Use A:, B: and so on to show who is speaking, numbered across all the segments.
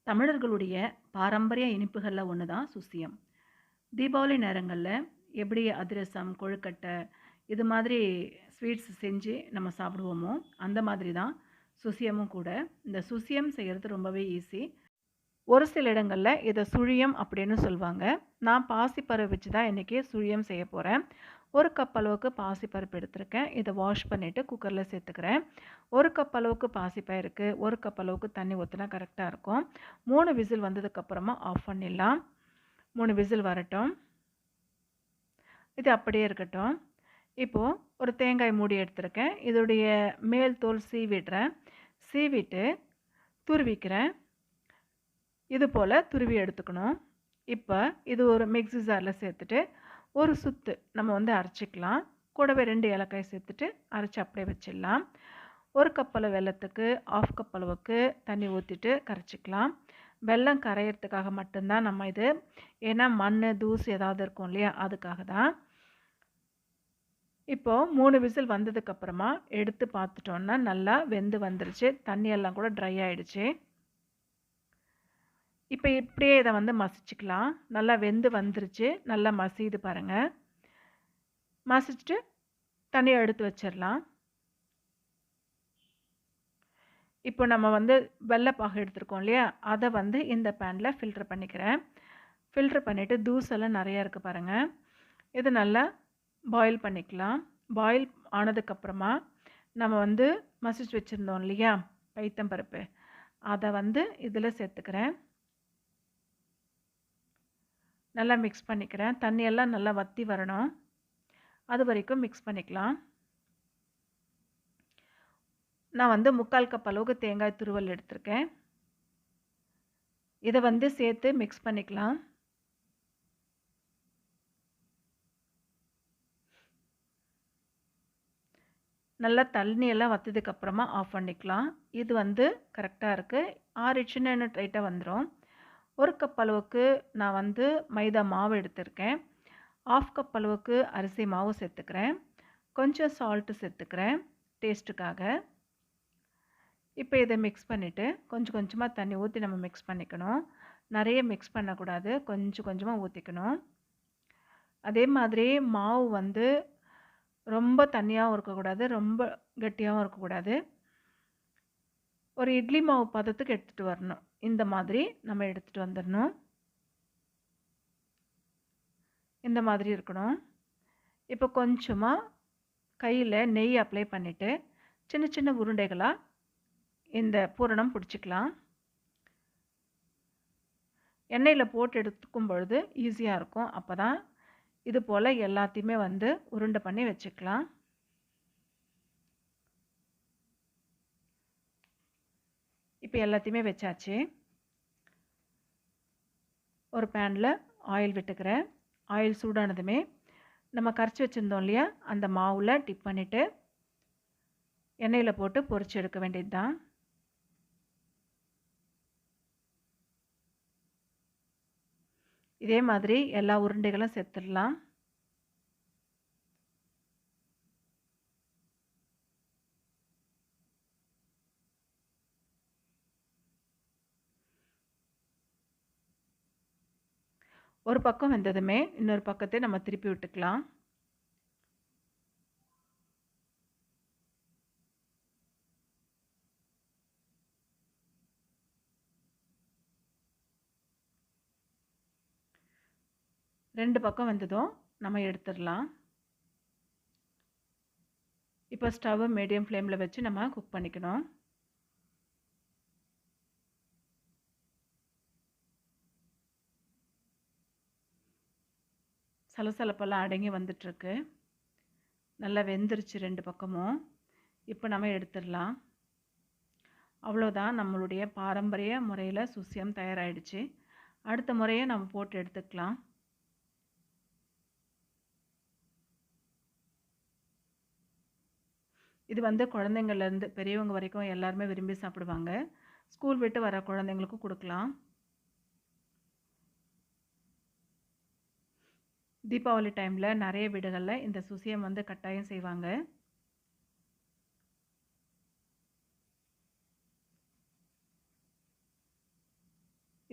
A: தமிழர்களுடைய பாரம்பரிய இனிப்புகள்ல ஒன்று தான் சுசியம். தீபாவளி நேரங்கள்ல எப்படி அதிரசம், கொழுக்கட்டை இது மாதிரி ஸ்வீட்ஸ் செஞ்சு நம்ம சாப்பிடுவோமோ, அந்த மாதிரி தான் சுசியமும் கூட. இந்த சுசியம் செய்யறது ரொம்பவே ஈஸி. ஒரு சில இடங்கள்ல இத சுழியம் அப்படின்னு சொல்வாங்க. நான் பாசிப்பருப்பு வச்சு தான் இன்னைக்கு சுழியம் செய்ய போறேன். 1 கப் அளவுக்கு பாசிப்பருப்பு எடுத்திருக்கேன். இத வாஷ் பண்ணிட்டு குக்கர்ல சேர்த்துக்கிறேன். 1 கப் அளவுக்கு பாசிப்பயிறுக்கு 1 கப் அளவுக்கு தண்ணி ஊத்துனா கரெக்ட்டா இருக்கும். 3 விசில் வந்ததுக்கு அப்புறமா ஆஃப் பண்ணிடலாம். 3 விசில் வரட்டும். இது அப்படியே இருக்கட்டும். இப்போ ஒரு தேங்காய் மூடி எடுத்திருக்கேன். இதோடைய மேல் தோல் சீவிடுறேன். சீவிட்டு துருவிக்கிறேன். இது போல துருவி எடுத்துக்கணும். இப்ப இது ஒரு மிக்ஸி ஜார்ல சேர்த்துட்டு, ஒரு சுத்து நம்ம அரைச்சுக்கலாம். கூடவே 2 ஏலக்காய் சேர்த்துட்டு அரைச்சு அப்படியே வச்சிடலாம். 1 கப் அளவு வெல்லத்துக்கு 1/2 கப் அளவுக்கு தண்ணி ஊத்திட்டு கரைச்சுக்கலாம். வெல்லம் கரையறதுக்காக மட்டும் தான் நம்ம இது. ஏன்னா மண்ணு, தூசு ஏதாவது இருக்கும் இல்லையா? அதுக்காக தான். இப்போ 3 விசில் வந்ததுக்கு அப்புறமா எடுத்து பார்த்துட்டோம்னா நல்லா வெந்து வந்துருச்சு. தண்ணி எல்லாம் கூட ட்ரை ஆயிடுச்சு. இப்ப இப்படியே இத மசிச்சுக்கலாம். நல்லா வெந்து வந்துருச்சு. நல்லா மசியுது பாருங்க. மசிச்சுட்டு தனியா எடுத்து வச்சிரலாம். இப்போ நம்ம வெல்ல பாகு எடுத்திருக்கோம் இல்லையா? அத இந்த பேன்ல ஃபில்டர் பண்ணிக்கிறேன். ஃபில்டர் பண்ணிட்டு தூசெல்லாம் நெறையா இருக்கு பாருங்க. இது நல்லா பாயில் பண்ணிக்கலாம். பாயில் ஆனதுக்கப்புறமா நம்ம மசிச்சு வச்சிருந்தோம் இல்லையா? பைத்தம் பருப்பு. அத இதில சேர்த்துக்கிறேன். நல்லா மிக்ஸ் பண்ணிக்கிறேன். தண்ணியெல்லாம் நல்லா வத்தி வரணும். அது வரைக்கும் மிக்ஸ் பண்ணிக்கலாம். நான் 3/4 கப் அளவுக்கு தேங்காய் துருவல் எடுத்திருக்கேன். இத சேர்த்து மிக்ஸ் பண்ணிக்கலாம். நல்லா தண்ணி எல்லாம் வத்ததுக்கு அப்புறமா ஆஃப் பண்ணிக்கலாம். இது கரெக்ட்டா இருக்கு. ஆறிடுச்சுன்னா இன்னும் டைட்டா வந்துரும். 1 கப் அளவுக்கு நான் மைதா மாவு எடுத்திருக்கேன். 1/2 கப் அளவுக்கு அரிசி மாவு சேர்த்துக்கிறேன். கொஞ்சம் சால்ட் சேர்த்துக்கிறேன் டேஸ்ட்டுக்காக. இப்போ இத மிக்ஸ் பண்ணிட்டு கொஞ்சம் கொஞ்சமா தண்ணி ஊத்தி நம்ம மிக்ஸ் பண்ணிக்கணும். நெறைய மிக்ஸ் பண்ணக்கூடாது. கொஞ்சம் கொஞ்சமா ஊத்திக்கணும். அதே மாதிரி மாவு ரொம்ப தண்ணியாவும் இருக்கக்கூடாது. ரொம்ப கெட்டியாவும் இருக்கக்கூடாது. ஒரு இட்லி மாவு பதத்துக்கு எடுத்துட்டு வரணும். இந்த மாதிரி நம்ம எடுத்துட்டு வந்துரணும். இந்த மாதிரி இருக்கணும். இப்போ கொஞ்சமா கையில நெய் அப்ளை பண்ணிட்டு, சின்ன சின்ன உருண்டைகளா இந்த பூரணம் புடிச்சுக்கலாம். எண்ணெயில போட்டு எடுத்துக்கும் பொழுது ஈஸியா இருக்கும். அப்பதான் இது போல எல்லாத்தையுமே உருண்டை பண்ணி வச்சுக்கலாம். இப்போ எல்லாத்தையுமே வச்சாச்சு. ஒரு பேன்ல ஆயில் விட்டுக்கிறேன். ஆயில் சூடானதுமே நம்ம கரைச்சு வச்சிருந்தோம் இல்லையா? அந்த மாவுல டிப் பண்ணிட்டு எண்ணெயில போட்டு பொரிச்சு எடுக்க வேண்டியது தான். இதே மாதிரி எல்லா உருண்டைகளும் சேர்த்துடலாம். ஒரு பக்கம் வெந்ததுமே இன்னொரு பக்கத்தை நம்ம திருப்பி விட்டுக்கலாம். ரெண்டு பக்கம் வெந்ததும் நம்ம எடுத்துடலாம். இப்போ ஸ்டவ் மீடியம் ஃப்ளேமில் வச்சு நம்ம குக் பண்ணிக்கணும். சலசலப்பெல்லாம் அடங்கி வந்துட்டுருக்கு. நல்லா வெந்துருச்சு 2 பக்கமும். இப்போ நம்ம எடுத்துடலாம். அவ்வளோதான், நம்மளுடைய பாரம்பரிய முறையில் சுசியம் தயாராகிடுச்சு. அடுத்த முறையை நம்ம போட்டு எடுத்துக்கலாம். இது குழந்தைங்கள்லேருந்து பெரியவங்க வரைக்கும் எல்லாருமே விரும்பி சாப்பிடுவாங்க. ஸ்கூல் விட்டு வர குழந்தைங்களுக்கும் கொடுக்கலாம். தீபாவளி டைமில் நிறைய வீடுகளில் இந்த சுசியம் கட்டாயம் செய்வாங்க.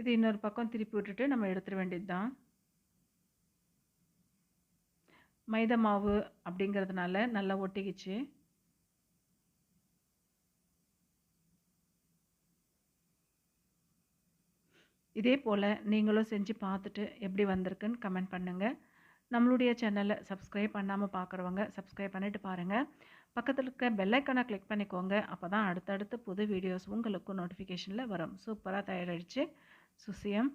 A: இது இன்னொரு பக்கம் திருப்பி விட்டுட்டு நம்ம எடுத்துட வேண்டியது தான். மைதா மாவு அப்படிங்கிறதுனால நல்லா ஒட்டிக்கிச்சு. இதே போல் நீங்களும் செஞ்சு பார்த்துட்டு எப்படி வந்திருக்குன்னு கமெண்ட் பண்ணுங்கள். நம்மளுடைய சேனலை சப்ஸ்கிரைப் பண்ணாமல் பார்க்குறவங்க சப்ஸ்கிரைப் பண்ணிவிட்டு பாருங்கள். பக்கத்தில் இருக்க பெல் ஐக்கானை கிளிக் பண்ணிக்கோங்க. அப்போ தான் அடுத்தடுத்து புது வீடியோஸ் உங்களுக்கு நோட்டிஃபிகேஷனில் வரும். சூப்பராக தயாராகிடுச்சு சுசியம்.